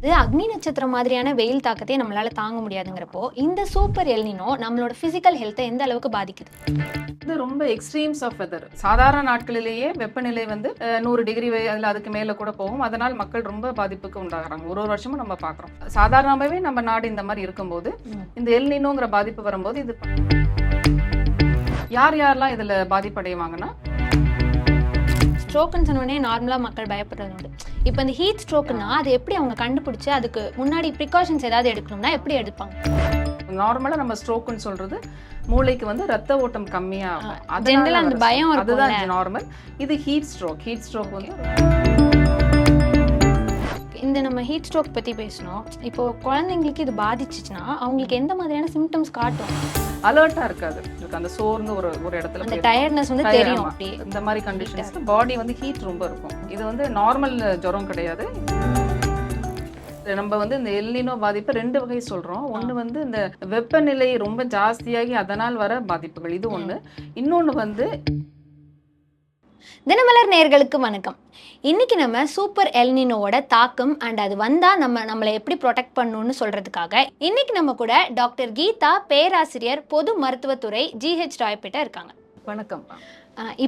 இது அக்னி நட்சத்திரம் மாதிரியான வெயில் தாக்கத்தை நம்மளால தாங்க முடியாதுங்கிறப்போ இந்த சூப்பர் எல்னினோ நம்மளோட பிசிக்கல் ஹெல்த்தை எந்த அளவுக்கு பாதிக்குது? இது ரொம்ப எக்ஸ்ட்ரீம்ஸ் ஆஃப் வெதர். சாதாரண நாட்களிலேயே வெப்பநிலை வந்து 100 டிகிரி அதில் அதுக்கு மேலே கூட போகும். அதனால் மக்கள் ரொம்ப பாதிப்புக்கு உண்டாகிறாங்க. ஒரு வருஷமும் நம்ம பார்க்குறோம். சாதாரணமாகவே நம்ம நாடு இந்த மாதிரி இருக்கும்போது இந்த எல்னினோங்கிற பாதிப்பு வரும்போது இது யாரெல்லாம் இதில் பாதிப்படைவாங்கன்னா, ஸ்ட்ரோக்குன்னு சொன்னோடனே நார்மலாக மக்கள் பயப்படுறது உண்டு. இப்போ இந்த ஹீட் ஸ்ட்ரோக்குன்னா அது எப்படி அவங்க கண்டுபிடிச்சு அதுக்கு முன்னாடி ப்ரிகாஷன்ஸ் ஏதாவது எடுக்கணும்னா எப்படி எடுப்பாங்க? நார்மலாக நம்ம ஸ்ட்ரோக்குன்னு சொல்றது மூளைக்கு வந்து ரத்த ஓட்டம் கம்மியாகும். ஜென்ரலாக அந்த பயம் அதுதான் நார்மல். இது ஹீட் ஸ்ட்ரோக் வந்து இந்த நம்ம ஹீட் ஸ்ட்ரோக் பற்றி பேசணும். இப்போ குழந்தைங்களுக்கு இது பாதிச்சுச்சுன்னா அவங்களுக்கு எந்த மாதிரியான சிம்டம்ஸ் காட்டும்? அலர்ட்டா இருக்காது. அந்த சோர்ந்து ஒரு இடத்துல அந்த டயர்ட்னஸ் வந்து தெரியும். அப்படி இந்த மாதிரி கண்டிஷன்ஸ்ல பாடி வந்து ஹீட் ரொம்ப இருக்கும். இது வந்து நார்மல் ஜுரம் கிடையாது. நம்ம வந்து இந்த எல்னினோ பாதிப்பு 2 வகை சொல்றோம். ஒன்று வந்து இந்த வெப்பநிலை ரொம்ப ஜாஸ்தியாகி அதனால் வர பாதிப்புகள், இது ஒன்று. இன்னொன்று வந்து தினமலர் நேயர்களுக்கு வணக்கம். இன்னைக்கு நம்ம சூப்பர் எல்னினோவோட தாக்கம் அண்ட் அது வந்தா நம்மளை எப்படி ப்ரொடெக்ட் பண்ணணும்னு சொல்றதுக்காக இன்னைக்கு நம்ம கூட டாக்டர் கீதா, பேராசிரியர், பொது மருத்துவத்துறை, ஜிஹெச் ராயப்பேட்டை இருக்காங்க. வணக்கம்.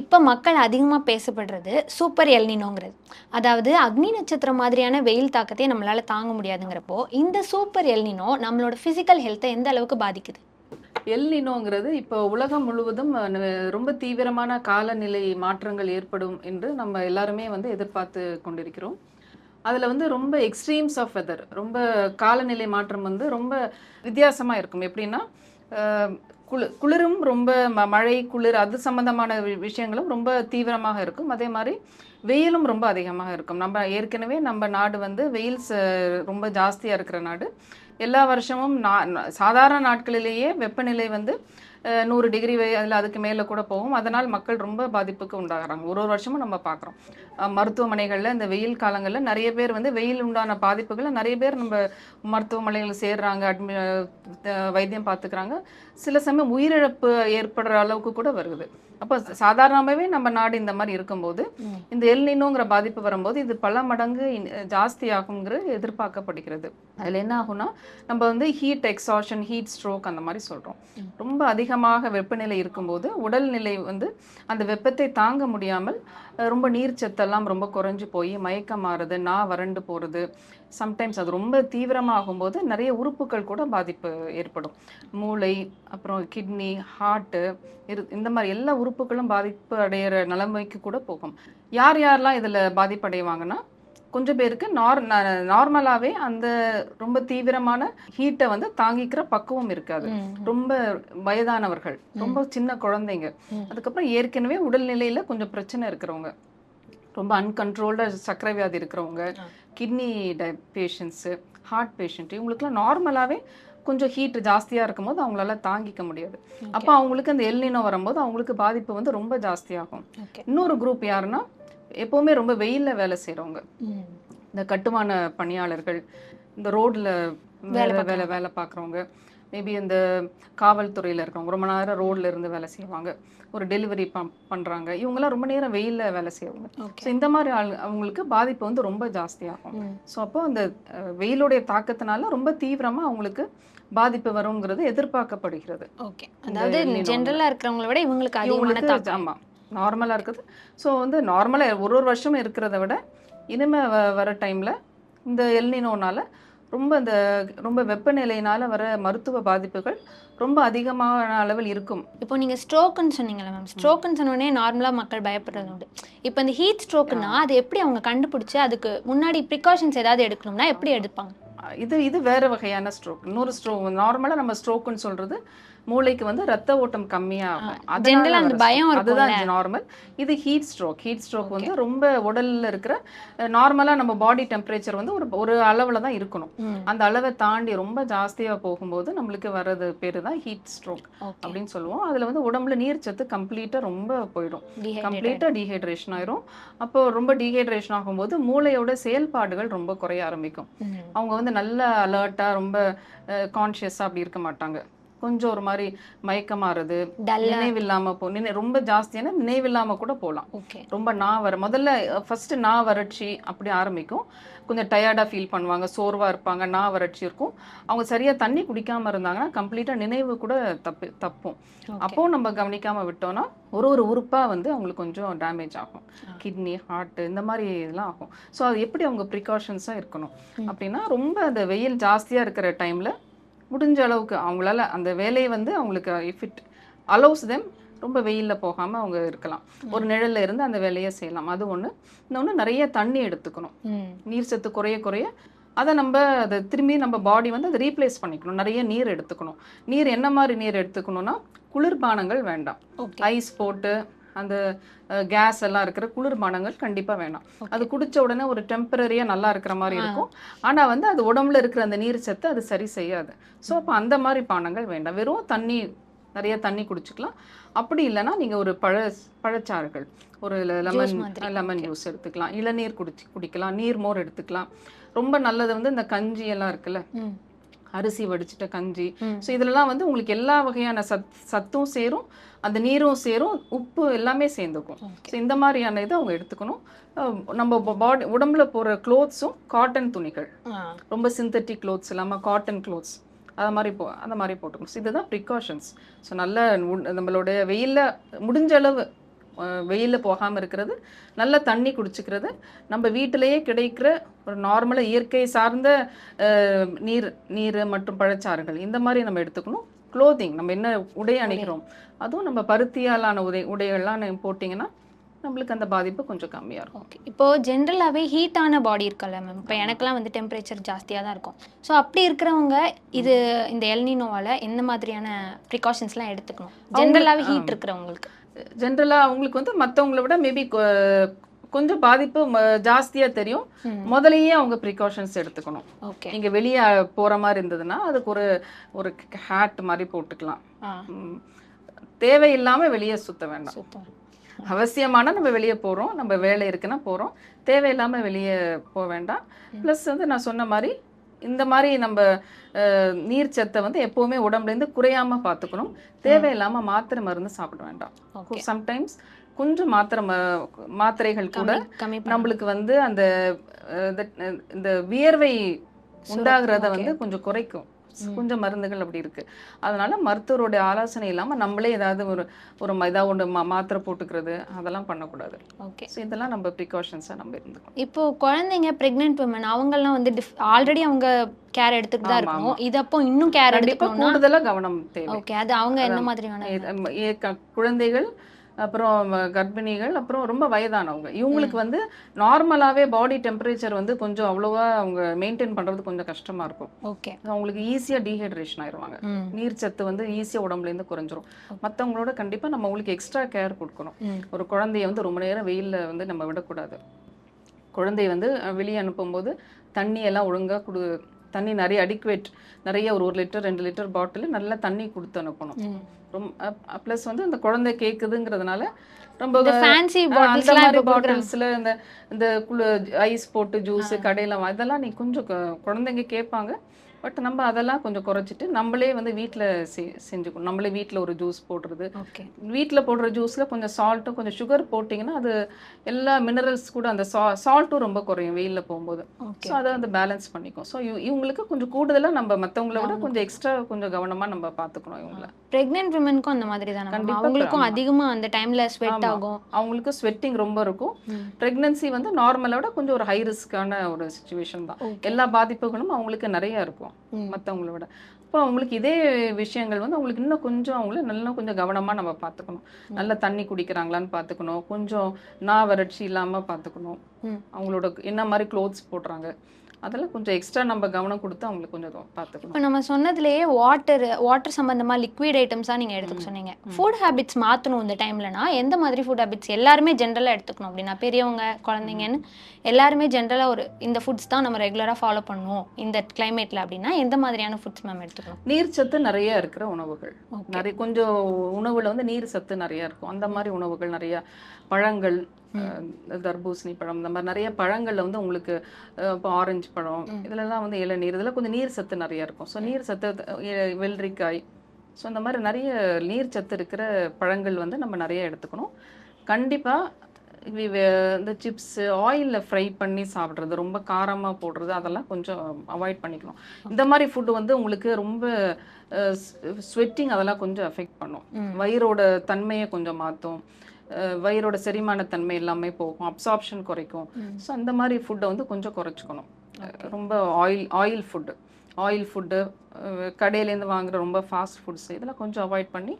இப்போ மக்கள் அதிகமாக பேசப்படுறது சூப்பர் எல்னினோங்கிறது. அதாவது அக்னி நட்சத்திரம் மாதிரியான வெயில் தாக்கத்தை நம்மளால தாங்க முடியாதுங்கிறப்போ இந்த சூப்பர் எல்னினோ நம்மளோட ஃபிசிக்கல் ஹெல்த்தை எந்த அளவுக்கு பாதிக்குது? எல்னினோங்கிறது இப்போ உலகம் முழுவதும் ரொம்ப தீவிரமான காலநிலை மாற்றங்கள் ஏற்படும் என்று நம்ம எல்லாருமே வந்து எதிர்பார்த்து கொண்டிருக்கிறோம். அதில் வந்து ரொம்ப எக்ஸ்ட்ரீம்ஸ் ஆஃப் வெதர், ரொம்ப காலநிலை மாற்றம் வந்து ரொம்ப வித்தியாசமாக இருக்கும். எப்படின்னா குளிரும் ரொம்ப மழை, குளிர் அது சம்பந்தமான விஷயங்களும் ரொம்ப தீவிரமாக இருக்கும். அதே மாதிரி வெயிலும் ரொம்ப அதிகமாக இருக்கும். நம்ம ஏற்கனவே நம்ம நாடு வந்து வெயில்ஸ் ரொம்ப ஜாஸ்தியாக இருக்கிற நாடு. எல்லா வருஷமும் சாதாரண நாட்களிலேயே வெப்பநிலை வந்து 100 டிகிரி அதில் அதுக்கு மேலே கூட போகும். அதனால் மக்கள் ரொம்ப பாதிப்புக்கு உண்டாகிறாங்க. ஒரு வருஷமும் நம்ம பார்க்குறோம். மருத்துவமனைகளில் இந்த வெயில் காலங்களில் நிறைய பேர் வந்து வெயில் உண்டான பாதிப்புகளை நிறைய பேர் நம்ம மருத்துவமனைகள் சேர்றாங்க, வைத்தியம் பார்த்துக்கிறாங்க. சில சமயம் உயிரிழப்பு ஏற்படுற அளவுக்கு கூட வருது. அப்போ சாதாரணமாகவே நம்ம நாடு இந்த மாதிரி இருக்கும்போது இந்த எல்னினோங்கிற பாதிப்பு வரும்போது இது பல மடங்கு ஜாஸ்தி ஆகுங்கிறது எதிர்பார்க்கப்படுகிறது. அதில் என்ன ஆகும்னா, நம்ம வந்து ஹீட் எக்ஸாஷன், ஹீட் ஸ்ட்ரோக் அந்த மாதிரி சொல்கிறோம். ரொம்ப அதிகமாக வெப்பநிலை இருக்கும்போது உடல்நிலை வந்து அந்த வெப்பத்தை தாங்க முடியாமல் ரொம்ப நீர்ச்சத்தெல்லாம் ரொம்ப குறைஞ்சி போய் மயக்கம் மாறுது, வறண்டு போகிறது. சம்டைம்ஸ் அது ரொம்ப தீவிரமாகும்போது நிறைய உறுப்புகள் கூட பாதிப்பு ஏற்படும். மூளை, அப்புறம் கிட்னி, ஹார்ட்டு, இந்த மாதிரி எல்லா உறுப்புகளும் பாதிப்பு அடைகிற நிலைமைக்கு கூட போகும். யாரெல்லாம் இதில் பாதிப்படைவாங்கன்னா, கொஞ்சம் பேருக்கு நார்மலாகவே அந்த ரொம்ப தீவிரமான ஹீட்டை வந்து தாங்கிக்கிற பக்குவம் இருக்காது. ரொம்ப வயதானவர்கள், ரொம்ப சின்ன குழந்தைங்க, அதுக்கப்புறம் ஏற்கனவே உடல்நிலையில் கொஞ்சம் பிரச்சனை இருக்கிறவங்க, ரொம்ப அன்கண்ட்ரோல்டாக சர்க்கரை வியாதி இருக்கிறவங்க, கிட்னி பேஷண்ட்ஸு, ஹார்ட் பேஷண்ட், இவங்களுக்குலாம் நார்மலாகவே கொஞ்சம் ஹீட் ஜாஸ்தியாக இருக்கும் போது அவங்களால தாங்கிக்க முடியாது. அப்போ அவங்களுக்கு அந்த எல்னினோ வரும்போது அவங்களுக்கு பாதிப்பு வந்து ரொம்ப ஜாஸ்தியாகும். இன்னொரு குரூப் யாருன்னா, எப்போவுமே ரொம்ப வெயிலில் வேலை செய்கிறவங்க, இந்த கட்டுமான பணியாளர்கள், இந்த ரோடில் வேலை பார்க்குறவங்க, மேபி இந்த காவல்துறையில் இருக்கிறவங்க, ரொம்ப நேரம் ரோடில் இருந்து வேலை செய்வாங்க, ஒரு டெலிவரி பண்ணுறாங்க, இவங்கெல்லாம் ரொம்ப நேரம் வெயிலில் வேலை செய்வாங்க. ஸோ இந்த மாதிரி அவங்களுக்கு பாதிப்பு வந்து ரொம்ப ஜாஸ்தியாகும். ஸோ அப்போ அந்த வெயிலுடைய தாக்கத்தினால ரொம்ப தீவிரமாக அவங்களுக்கு பாதிப்பு வருங்கிறது எதிர்பார்க்கப்படுகிறது. ஓகே, அதாவது ஜென்ரலாக இருக்கிறவங்கள விட இவங்களுக்கு ஆமாம், நார்மலாக இருக்குது. ஸோ வந்து நார்மலாக ஒரு வருஷம் இருக்கிறத விட இனிமேல் வர டைமில் இந்த எல்னினோனால ரொம்ப வெப்பநிலையினால வர மருத்துவ பாதிப்புகள் ரொம்ப அதிகமான அளவில் இருக்கும். இப்போ நீங்க ஸ்ட்ரோக்குன்னு சொன்னீங்களா மேம்? ஸ்ட்ரோக்குன்னு சொன்னோடனே நார்மலா மக்கள் பயப்படுறது உண்டு. இப்போ இந்த ஹீட் ஸ்ட்ரோக்குன்னா அது எப்படி அவங்க கண்டுபிடிச்சு அதுக்கு முன்னாடி ப்ரிகாஷன்ஸ் ஏதாவது எடுக்கணும்னா எப்படி எடுப்பாங்க? இது வேற வகையான ஸ்ட்ரோக். இன்னொரு ஸ்ட்ரோக், நார்மலா நம்ம ஸ்ட்ரோக்குன்னு சொல்றது மூளைக்கு வந்து ரத்த ஓட்டம் கம்மியாகும். அதுதான் நார்மல். இது ஹீட் ஸ்ட்ரோக் வந்து ரொம்ப உடல்ல இருக்கிற நார்மலா நம்ம பாடி டெம்பரேச்சர் வந்து ஒரு அளவுல தான் இருக்கணும். அந்த அளவை தாண்டி ரொம்ப ஜாஸ்தியா போகும்போது நம்மளுக்கு வர்றது பேரு தான் ஹீட் ஸ்ட்ரோக் அப்படின்னு சொல்லுவோம். அதுல வந்து உடம்புல நீர் சத்து கம்ப்ளீட்டா ரொம்ப போயிடும், கம்ப்ளீட்டா டீஹைட்ரேஷன் ஆயிரும். அப்போ ரொம்ப டீஹைட்ரேஷன் ஆகும்போது மூளையோட செயல்பாடுகள் ரொம்ப குறைய ஆரம்பிக்கும். அவங்க வந்து நல்ல அலர்ட்டா, ரொம்ப கான்ஷியஸா அப்படி இருக்க மாட்டாங்க. கொஞ்சம் ஒரு மாதிரி மயக்கமாறுது, டல்லா. நினைவில்லாம ரொம்ப ஜாஸ்தியான நினைவில்லாம கூட போகலாம். ஓகே. ரொம்ப முதல்ல ஃபர்ஸ்ட் வறட்சி அப்படி ஆரம்பிக்கும். கொஞ்சம் டயர்டா ஃபீல் பண்ணுவாங்க, சோர்வா இருப்பாங்க, வறட்சி இருக்கும். அவங்க சரியா தண்ணி குடிக்காம இருந்தாங்கன்னா கம்ப்ளீட்டா நினைவு கூட தப்பும். அப்போ நம்ம கவனிக்காம விட்டோம்னா ஒரு ஒரு உறுப்பா வந்து அவங்களுக்கு கொஞ்சம் டேமேஜ் ஆகும். கிட்னி, ஹார்ட் இந்த மாதிரி இதெல்லாம் ஆகும். ஸோ அது எப்படி அவங்க ப்ரிகாஷன்ஸா இருக்கணும் அப்படின்னா, ரொம்ப அந்த வெயில் ஜாஸ்தியா இருக்கிற டைம்ல முடிஞ்ச அளவுக்கு அவங்களால அந்த வேலையை வந்து அவங்களுக்கு இஃப் இட் அலோவ்ஸ் தெம் ரொம்ப வெயிலில் போகாமல் அவங்க இருக்கலாம். ஒரு நிழல்ல இருந்து அந்த வேலையை செய்யலாம். அது ஒன்று. இன்னொன்று, நிறைய தண்ணி எடுத்துக்கணும். நீர் சத்து குறைய குறைய அதை திரும்பி நம்ம பாடி வந்து அதை ரீப்ளேஸ் பண்ணிக்கணும். நிறைய நீர் எடுத்துக்கணும். நீர் என்ன மாதிரி நீர் எடுத்துக்கணும்னா, குளிர்பானங்கள் வேண்டாம். ஐஸ் போட்டு அந்த கேஸ் எல்லாம் இருக்கிற குளிர்பானங்கள் கண்டிப்பா வேணாம். அது குடிச்ச உடனே ஒரு டெம்பரரியா நல்லா இருக்கிற மாதிரி இருக்கும். ஆனா வந்து அது உடம்புல இருக்கிற அந்த நீர் சத்து அது சரி செய்யாது. ஸோ அப்போ அந்த மாதிரி பானங்கள் வேண்டாம். வெறும் தண்ணி, நிறைய தண்ணி குடிச்சுக்கலாம். அப்படி இல்லைன்னா நீங்க ஒரு பழச்சாறுகள், ஒரு லெமன் ஜூஸ் எடுத்துக்கலாம், இளநீர் குடிக்கலாம், நீர்மோர் எடுத்துக்கலாம். ரொம்ப நல்லது வந்து இந்த கஞ்சி எல்லாம் இருக்குல்ல, அரிசி வடிச்சிட்ட கஞ்சி. ஸோ இதுலலாம் வந்து உங்களுக்கு எல்லா வகையான சத்தும் சேரும், அந்த நீரும் சேரும், உப்பு எல்லாமே சேர்ந்துக்கும். ஸோ இந்த மாதிரியான இதை அவங்க எடுத்துக்கணும். நம்ம பாடி உடம்புல போகிற க்ளோத்ஸும் காட்டன் துணிகள், ரொம்ப சிந்தட்டிக் க்ளோத்ஸ் இல்லாமல் காட்டன் க்ளோத்ஸ் அந்த மாதிரி போட்டுக்கணும். இதுதான் ப்ரிகாஷன்ஸ். ஸோ நல்ல நம்மளுடைய வெயிலில் முடிஞ்ச அளவு வெயிலில் போகாமல் இருக்கிறது, நல்ல தண்ணி குடிச்சிக்கிறது, நம்ம வீட்டிலேயே கிடைக்கிற ஒரு நார்மலாக இயற்கை சார்ந்த நீர் மற்றும் பழச்சாறுகள் இந்த மாதிரி நம்ம எடுத்துக்கணும். க்ளோதிங், நம்ம என்ன உடை அணிகிறோம், அதுவும் நம்ம பருத்தியாலான உடைகள்லாம் போட்டிங்கன்னா நம்மளுக்கு அந்த பாதிப்பு கொஞ்சம் கம்மியாக இருக்கும். ஓகே. இப்போது ஜென்ரலாகவே ஹீட்டான பாடி இருக்கல மேம், இப்போ எனக்குலாம் வந்து டெம்பரேச்சர் ஜாஸ்தியாக தான் இருக்கும். ஸோ அப்படி இருக்கிறவங்க இந்த எல்னினோவால் எந்த மாதிரியான ப்ரிகாஷன்ஸ்லாம் எடுத்துக்கணும்? ஜென்ரலாகவே ஹீட் இருக்கிறவங்களுக்கு ஜென்ரலாக அவங்களுக்கு வந்து மற்றவங்கள விட மேபி கொஞ்சம் பாதிப்பு ஜாஸ்தியாக தெரியும். முதலையே அவங்க ப்ரிகாஷன்ஸ் எடுத்துக்கணும். நீங்க வெளியே போகிற மாதிரி இருந்ததுன்னா அதுக்கு ஒரு ஹேட் மாதிரி போட்டுக்கலாம். தேவையில்லாமல் வெளியே சுத்த வேண்டாம். அவசியமான நம்ம வெளியே போகிறோம், நம்ம வேலை இருக்குன்னா போகிறோம், தேவையில்லாமல் வெளியே போக வேண்டாம். ப்ளஸ் வந்து நான் சொன்ன மாதிரி இந்த மாதிரி நம்ம நீர் சத்தை வந்து எப்போவுமே உடம்புலேருந்து குறையாமல் பார்த்துக்கணும். தேவையில்லாமல் மாத்திரை மருந்து சாப்பிட வேண்டாம். சம்டைம்ஸ் கொஞ்சம் மாத்திரைகள் கூட நம்மளுக்கு வந்து அந்த இந்த வியர்வை உண்டாகிறத வந்து கொஞ்சம் குறைக்கும். கொஞ்சம் மருந்துகள் அப்படி இருக்கு. அதனால மருத்துவருடைய ஆலோசனை இல்லாம நம்மளே ஏதாவது ஏதாவது மாத்திரை போட்டுக்கிறது அதெல்லாம் பண்ணக்கூடாது. ஓகே. ஸோ இதெல்லாம் நம்ம ப்ரிகாஷன்ஸா நம்ம இருந்துக்கணும். இப்போ குழந்தைங்க, பிரெக்னென்ட் விமன் அவங்கெல்லாம் வந்து ஆல்ரெடி அவங்க கேர் எடுத்துட்டு தான் இருக்கணும். இது அப்போ இன்னும் கேர் எடுத்துக்கணும், கூடுதலா கவனம் தேவை. ஓகே. அது அவங்க என்ன மாதிரியான குழந்தைகள், அப்புறம் கர்ப்பிணிகள், அப்புறம் ரொம்ப வயதானவங்க, இவங்களுக்கு வந்து நார்மலாவே பாடி டெம்பரேச்சர் வந்து கொஞ்சம் அவ்வளோவா அவங்க மெயின்டைன் பண்றது கொஞ்சம் கஷ்டமா இருக்கும். ஓகே. அவங்களுக்கு ஈஸியா டீஹைட்ரேஷன் ஆயிடுவாங்க. நீர் சத்து வந்து ஈஸியா உடம்புல இருந்து குறைஞ்சிரும். மற்றவங்களோட கண்டிப்பா நம்ம அவங்களுக்கு எக்ஸ்ட்ரா கேர் கொடுக்கணும். ஒரு குழந்தைய வந்து ரொம்ப நேரம் வெயில்ல வந்து நம்ம விடக்கூடாது. குழந்தைய வந்து வெளியே அனுப்பும்போது தண்ணி எல்லாம் ஒழுங்கா தண்ணி நிறைய அடிக்குவேட், நிறைய ஒரு 1 லிட்டர் 2 லிட்டர் பாட்டில் நல்லா தண்ணி கொடுத்து அனுப்பணும். ப்ளஸ் வந்து அந்த குழந்தை கேட்குதுங்கிறதுனால ரொம்ப பாட்டில்ஸ்ல இந்த ஐஸ் போட்டு ஜூஸ் கடையில அதெல்லாம் நீ கொஞ்சம் குழந்தைங்க கேட்பாங்க. பட் நம்ம அதெல்லாம் கொஞ்சம் குறைச்சிட்டு நம்மளே வந்து வீட்டில் செஞ்சுக்கணும். நம்மளே வீட்டில் ஒரு ஜூஸ் போடுறது. வீட்டில் போடுற ஜூஸில் கொஞ்சம் சால்ட்டும் கொஞ்சம் சுகர் போட்டிங்கன்னா அது எல்லா மினரல்ஸ் கூட அந்த சால்ட்டும் ரொம்ப குறையும் வெயிலில் போகும்போது. ஸோ அதை வந்து பேலன்ஸ் பண்ணிக்கும். ஸோ இவங்களுக்கு கொஞ்சம் கூடுதலாக நம்ம மற்றவங்கள விட கொஞ்சம் எக்ஸ்ட்ரா கொஞ்சம் கவனமாக நம்ம பார்த்துக்கணும். இவங்கள பிரெக்னென்ட் விமனுக்கும் அந்த மாதிரி தான், அவங்களுக்கும் அதிகமாக அந்த டைமில் ஸ்வெட் ஆகும். அவங்களுக்கு ஸ்வெட்டிங் ரொம்ப இருக்கும். ப்ரெக்னன்சி வந்து நார்மலோட கொஞ்சம் ஒரு ஹை ரிஸ்கான ஒரு சுச்சுவேஷன் தான். எல்லா பாதிப்புகளும் அவங்களுக்கு நிறைய இருக்கும் மற்றவங்கள விட. இப்போ அவங்களுக்கு இதே விஷயங்கள் வந்து அவங்களுக்கு இன்னும் கொஞ்சம் அவங்கள நல்லா கொஞ்சம் கவனமாக நம்ம பார்த்துக்கணும். நல்லா தண்ணி குடிக்கிறாங்களான்னு பார்த்துக்கணும். கொஞ்சம் வறட்சி இல்லாமல் பார்த்துக்கணும். அவங்களோட என்ன மாதிரி க்ளோத்ஸ் போடுறாங்க அதெல்லாம் கொஞ்சம் எக்ஸ்ட்ரா நம்ம கவனம் கொடுத்து அவங்களுக்கு கொஞ்சம் பார்த்துக்கணும். இப்போ நம்ம சொன்னதுலேயே வாட்டர் சம்மந்தமாக லிக்விட் ஐட்டம்ஸாக நீங்கள் எடுத்துக்க சொன்னீங்க. ஃபுட் ஹேபிட்ஸ் மாற்றணும் இந்த டைம்லனா எந்த மாதிரி ஃபுட் ஹேபிட்ஸ் எல்லாருமே ஜென்ரலாக எடுத்துக்கணும் அப்படின்னா, பெரியவங்க குழந்தைங்கன்னு எல்லாருமே ஜென்ரலாக இந்த ஃபுட்ஸ் தான் நம்ம ரெகுலராக ஃபாலோ பண்ணுவோம் இந்த கிளைமேட்டில் அப்படின்னா எந்த மாதிரியான ஃபுட்ஸ் மேம் எடுத்துக்கணும்? நீர் சத்து நிறைய இருக்கிற உணவுகள், நிறைய கொஞ்சம் உணவுல வந்து நீர் சத்து நிறைய இருக்கும். அந்த மாதிரி உணவுகள் நிறைய, பழங்கள், தர்பூசணி பழம், இந்த மாதிரி நிறைய பழங்கள்ல வந்து உங்களுக்கு இப்போ ஆரஞ்சு பழம், இதுலலாம் வந்து இளநீர், இதெல்லாம் கொஞ்சம் நீர் சத்து நிறைய இருக்கும். ஸோ நீர் சத்து, வெள்ளரிக்காய், ஸோ இந்த மாதிரி நிறைய நீர் சத்து இருக்கிற பழங்கள் வந்து நம்ம நிறைய எடுத்துக்கணும். கண்டிப்பாக இந்த சிப்ஸு ஆயிலில் ஃப்ரை பண்ணி சாப்பிட்றது, ரொம்ப காரமாக போடுறது, அதெல்லாம் கொஞ்சம் அவாய்ட் பண்ணிக்கணும். இந்த மாதிரி ஃபுட்டு வந்து உங்களுக்கு ரொம்ப ஸ்வெட்டிங் அதெல்லாம் கொஞ்சம் அஃபெக்ட் பண்ணும். வயிறோட தன்மையை கொஞ்சம் மாற்றும். வயிறோட செரிமான தன்மை எல்லாமே போகும், அப்சார்ப்ஷன் குறைக்கும். ஸோ அந்த மாதிரி ஃபுட்டை வந்து கொஞ்சம் குறைச்சிக்கணும். ரொம்ப ஆயில் ஃபுட்டு கடையிலேருந்து வாங்குற ரொம்ப ஃபாஸ்ட் ஃபுட்ஸ் இதெல்லாம் கொஞ்சம் அவாய்ட் பண்ணி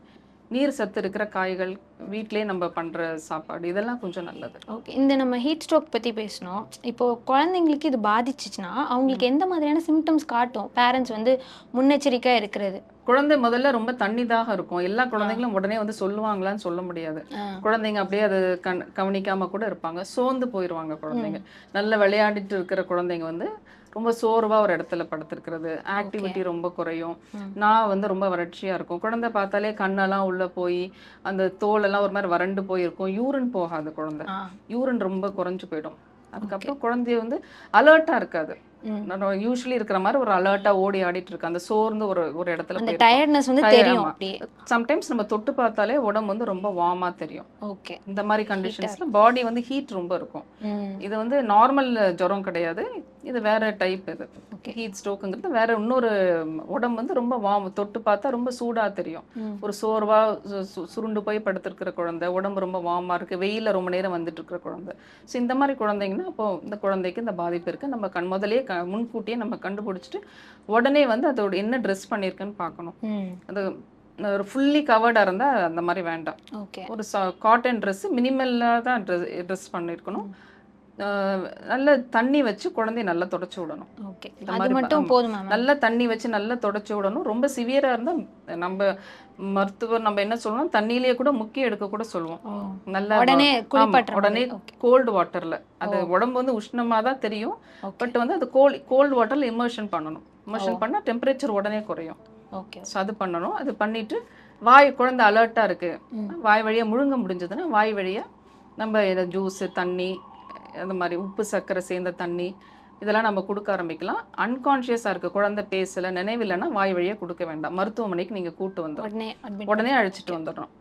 நீர் சத்து இருக்கிற காய்கள், வீட்டிலே நம்ம பண்ணுற சாப்பாடு இதெல்லாம் கொஞ்சம் நல்லது. ஓகே. இந்த நம்ம ஹீட் ஸ்ட்ரோக் பற்றி பேசணும். இப்போது குழந்தைங்களுக்கு இது பாதிச்சிச்சுன்னா அவங்களுக்கு எந்த மாதிரியான சிம்டம்ஸ் காட்டும்? பேரண்ட்ஸ் வந்து முன்னெச்சரிக்கையாக இருக்கிறது. குழந்தை முதல்ல ரொம்ப தண்ணி தாகம் இருக்கும். எல்லா குழந்தைங்களும் உடனே வந்து சொல்லுவாங்களான்னு சொல்ல முடியாது. குழந்தைங்க அப்படியே அது கவனிக்காம கூட இருப்பாங்க. சோர்ந்து போயிடுவாங்க குழந்தைங்க. நல்ல விளையாடிட்டு இருக்கிற குழந்தைங்க வந்து ரொம்ப சோர்வா ஒரு இடத்துல படுத்திருக்கிறது, ஆக்டிவிட்டி ரொம்ப குறையும், நான் வந்து ரொம்ப வறட்சியா இருக்கும். குழந்தை பார்த்தாலே கண்ணெல்லாம் உள்ள போய் அந்த தோலெல்லாம் ஒரு மாதிரி வறண்டு போயிருக்கும். யூரின் போகாது குழந்தை, யூரின் ரொம்ப குறைஞ்சு போயிடும். அதுக்கப்புறம் குழந்தைய வந்து அலர்ட்டா இருக்காது. யூஸ்வலி இருக்கிற மாதிரி ஒரு அலர்ட்டா ஓடி ஆடிட்டு இருக்கு. அந்த சோர்ந்து ஒரு இடத்துல அந்த டயர்ட்னஸ் வந்து தெரியும். அப்படியே சம்டைம்ஸ் நம்ம தொட்டு பார்த்தாலே உடம்பு வந்து ரொம்ப வார்மா தெரியும். ஓகே. இந்த மாதிரி கண்டிஷன்ஸ்ல பாடி வந்து ஹீட் ரொம்ப இருக்கும். இது வந்து நார்மல் ஜுரம் கிடையாது, இது வேற டைப். இது ஹீட் ஸ்ட்ரோக்குங்கிறது வேற இன்னொரு உடம்பு வந்து ரொம்ப வார்ம், தொட்டு பார்த்தா ரொம்ப சூடா தெரியும். ஒரு சோர்வா சுருண்டு போய் படுத்திருக்கிற குழந்தை, உடம்பு ரொம்ப வார்மா இருக்கு, வெயில ரொம்ப நேரம் வந்துட்டு இருக்கிற குழந்தை. ஸோ இந்த மாதிரி குழந்தைங்கன்னா அப்போ இந்த குழந்தைக்கு இந்த பாதிப்பு இருக்கு. நம்ம முதலே முன்கூட்டியே நம்ம கண்டுபிடிச்சிட்டு உடனே வந்து அதோட என்ன ட்ரெஸ் பண்ணியிருக்குன்னு பார்க்கணும். அது ஒரு ஃபுல்லி கவர்டாக இருந்தால் அந்த மாதிரி வேண்டாம். ஒரு காட்டன் ட்ரெஸ் மினிமலாக தான் ட்ரெஸ் பண்ணியிருக்கணும். நல்ல தண்ணி வச்சு குழந்தைய நல்லா தொடச்சி விடணும். நல்ல தண்ணி வச்சு நல்லா தொடச்சி விடணும். ரொம்ப சிவியரா இருந்தா நம்ம மருத்துவர் நம்ம என்ன சொல்லுவோம், தண்ணியிலேயே கூட முக்கிய எடுக்க கூட சொல்லுவோம். நல்லா உடனே கோல்டு வாட்டர்ல, அது உடம்பு வந்து உஷ்ணமா தான் தெரியும், பட் வந்து அது கோல்டு வாட்டர்ல இமர்ஷன் பண்ணணும். இமர்ஷன் பண்ணா டெம்பரேச்சர் உடனே குறையும். ஸோ அது பண்ணணும். அது பண்ணிட்டு குழந்தை அலர்ட்டா இருக்கு, வாய் வழியா முழுங்க முடிஞ்சதுன்னா வாய் வழியா நம்ம ஜூஸ், தண்ணி, அந்த மாதிரி உப்பு சர்க்கரை சேர்ந்த தண்ணி இதெல்லாம் நம்ம கொடுக்க ஆரம்பிக்கலாம். அன்கான்ஷியஸாக இருக்குது, குழந்தை பேசலை, நினைவில்லைன்னா வாய் வழியாக கொடுக்க வேண்டாம். மருத்துவமனைக்கு நீங்கள் கூட்டு வந்துடும், உடனே அழைச்சிட்டு வந்துடுறோம்.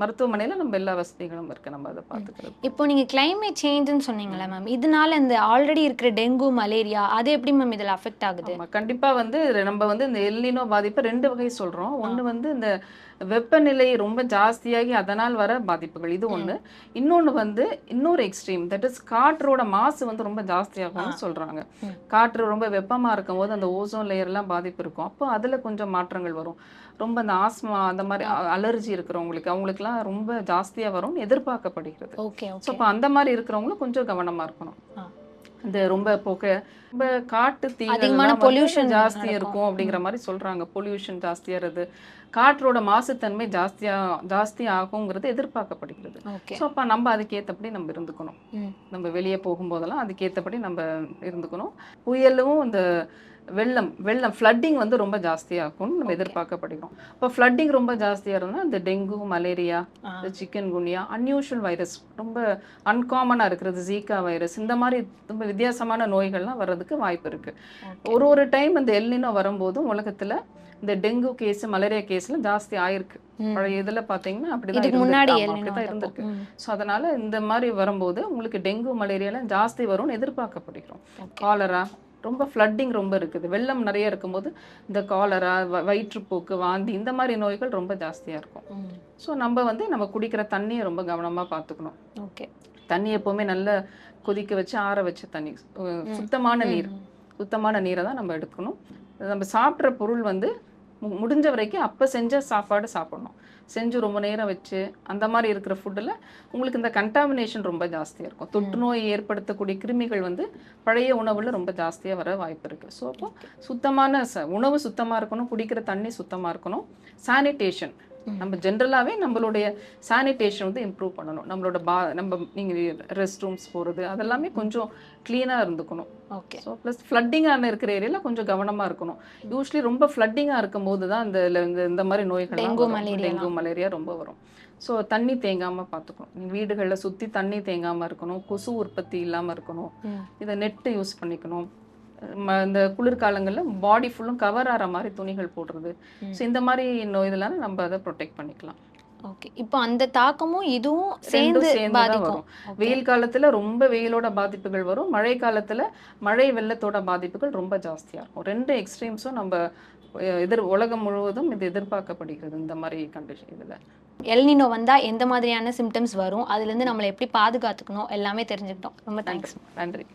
மருத்துவமனையில் நம்ம எல்லா வசதிகளும் இருக்குது, நம்ம அதை பார்த்துக்கிறது. இப்போ நீங்கள் கிளைமேட் சேஞ்சுன்னு சொன்னீங்களா மேம், இதனால இந்த ஆல்ரெடி இருக்கிற டெங்கு, மலேரியா அது எப்படி மேம் இதில் அஃபெக்ட் ஆகுது? கண்டிப்பாக வந்து நம்ம வந்து இந்த எல்னினோ பாதிப்பை 2 வகை சொல்கிறோம். ஒன்று வந்து இந்த வெப்பநிலை ரொம்ப ஜாஸ்தியாகி அதனால் வர பாதிப்புகள், இது ஒன்று. இன்னொன்று வந்து இன்னொரு எக்ஸ்ட்ரீம், தட் இஸ் காற்றோட மாசு வந்து ரொம்ப ஜாஸ்தியாகும்னு சொல்கிறாங்க. காற்று ரொம்ப வெப்பமாக இருக்கும் போது அந்த ஓசோன் லேயர்லாம் பாதிப்பு இருக்கும். அப்போ அதில் கொஞ்சம் மாற்றங்கள் வரும். ரொம்ப இந்த ஆஸ்மா அந்த மாதிரி அலர்ஜி இருக்கிறவங்களுக்கு அவங்களுக்குலாம் ரொம்ப ஜாஸ்தியாக வரும்னு எதிர்பார்க்கப்படுகிறது. ஸோ அப்போ அந்த மாதிரி இருக்கிறவங்களும் கொஞ்சம் கவனமாக இருக்கணும். இந்த ரொம்ப ரொம்ப காட்டு பொல்யூஷன் ஜாஸ்தியா இருக்கும் அப்படிங்கிற மாதிரி சொல்றாங்க. பொல்யூஷன் ஜாஸ்தியாகிறது, காற்றோட மாசுத்தன்மை ஜாஸ்தி ஆகுங்கிறது எதிர்பார்க்கப்படுகிறது. ஸோ அப்போ நம்ம அதுக்கேற்றபடி நம்ம இருந்துக்கணும். நம்ம வெளியே போகும்போதெல்லாம் அதுக்கேற்றபடி நம்ம இருந்துக்கணும். புயலும் இந்த வெள்ளம் ஃப்ளட்டிங் வந்து ரொம்ப ஜாஸ்தியாகும்னு நம்ம எதிர்பார்க்கப்படுகிறோம். இப்போ ஃப்ளட்டிங் ரொம்ப ஜாஸ்தியாக இருந்தால் இந்த dengue, malaria, chikungunya, unusual virus, ரொம்ப அன்காமனாக இருக்கிறது ஜீகா வைரஸ், இந்த மாதிரி ரொம்ப வித்தியாசமான நோய்கள்லாம் வர்றதுக்கு வாய்ப்பு இருக்குது. ஒரு டைம் இந்த எல்னினோ வரும்போதும் உலகத்தில் இந்த டெங்கு கேஸ், மலேரியா கேஸ்லாம் ஜாஸ்தி ஆயிருக்கு. பழைய இதில் பார்த்தீங்கன்னா அப்படிதான் இருந்திருக்கு. ஸோ அதனால இந்த மாதிரி வரும்போது உங்களுக்கு டெங்கு, மலேரியாலாம் ஜாஸ்தி வரும்னு எதிர்பார்க்கப்படுகிறோம். காலரா, ரொம்ப ஃப்ளட்டிங் ரொம்ப இருக்குது, வெள்ளம் நிறைய இருக்கும்போது இந்த காலரா, வயிற்றுப்போக்கு, வாந்தி, இந்த மாதிரி நோய்கள் ரொம்ப ஜாஸ்தியாக இருக்கும். ஸோ நம்ம குடிக்கிற தண்ணியை ரொம்ப கவனமாக பார்த்துக்கணும். தண்ணி எப்போவுமே நல்லா கொதிக்க வச்சு ஆற வச்ச தண்ணி, சுத்தமான நீரை தான் நம்ம எடுக்கணும். நம்ம சாப்பிட்ற பொருள் வந்து முடிஞ்ச வரைக்கும் அப்போ செஞ்ச சாப்பாடு சாப்பிடணும். செஞ்சு ரொம்ப நேரம் வச்சு அந்த மாதிரி இருக்கிற ஃபுட்டில் உங்களுக்கு இந்த கண்டாமினேஷன் ரொம்ப ஜாஸ்தியாக இருக்கும். தொற்று நோய் ஏற்படுத்தக்கூடிய கிருமிகள் வந்து பழைய உணவில் ரொம்ப ஜாஸ்தியாக வர வாய்ப்பு இருக்குது. ஸோ அப்போ சுத்தமான உணவு சுத்தமாக இருக்கணும், குடிக்கிற தண்ணி சுத்தமாக இருக்கணும். சானிடேஷன், நம்ம ஜென்ரலாகவே நம்மளுடைய சானிடேஷன் வந்து இம்ப்ரூவ் பண்ணணும். நீங்கள் ரெஸ்ட் ரூம்ஸ் போகிறது அதெல்லாமே கொஞ்சம் க்ளீனாக இருந்துக்கணும். ஸோ ப்ளஸ் ஃப்ளட்டிங்கான இருக்கிற ஏரியாவில் கொஞ்சம் கவனமாக இருக்கணும். யூஸ்வலி ரொம்ப ஃப்ளட்டிங்காக இருக்கும் போது தான் இந்த மாதிரி நோய்கள், டெங்கு, மலேரியா ரொம்ப வரும். ஸோ தண்ணி தேங்காமல் பார்த்துக்கணும். வீடுகளில் சுற்றி தண்ணி தேங்காமல் இருக்கணும். கொசு உற்பத்தி இல்லாமல் இருக்கணும். இதை நெட்டு யூஸ் பண்ணிக்கணும். இந்த குளிர்காலங்கள்ல பாடி ஃபுல்லும் கவர் ஆகிற மாதிரி துணிகள் போடுறது. ஸோ இந்த மாதிரி இதெல்லாம் நம்ம அதை ப்ரொடெக்ட் பண்ணிக்கலாம். ஓகே. இப்போ அந்த தாக்கமும் இதுவும் ரெண்டும் சேர்ந்து சேர்ந்து தான் பாதிக்கும். வரும். வெயில் காலத்துல ரொம்ப வெயிலோட பாதிப்புகள் வரும், மழை காலத்துல மழை வெள்ளத்தோட பாதிப்புகள் ரொம்ப ஜாஸ்தியா இருக்கும். 2 எக்ஸ்ட்ரீம்ஸும் நம்ம உலகம் முழுவதும் இது எதிர்பார்க்கப்படுகிறது இந்த மாதிரி கண்டிஷன். இதுல எல்னினோ வந்தா எந்த மாதிரியான சிம்டம்ஸ் வரும், அதுல இருந்து நம்மளை எப்படி பாதுகாத்துக்கணும் எல்லாமே தெரிஞ்சுக்கிட்டோம். ரொம்ப தேங்க்ஸ். நன்றி.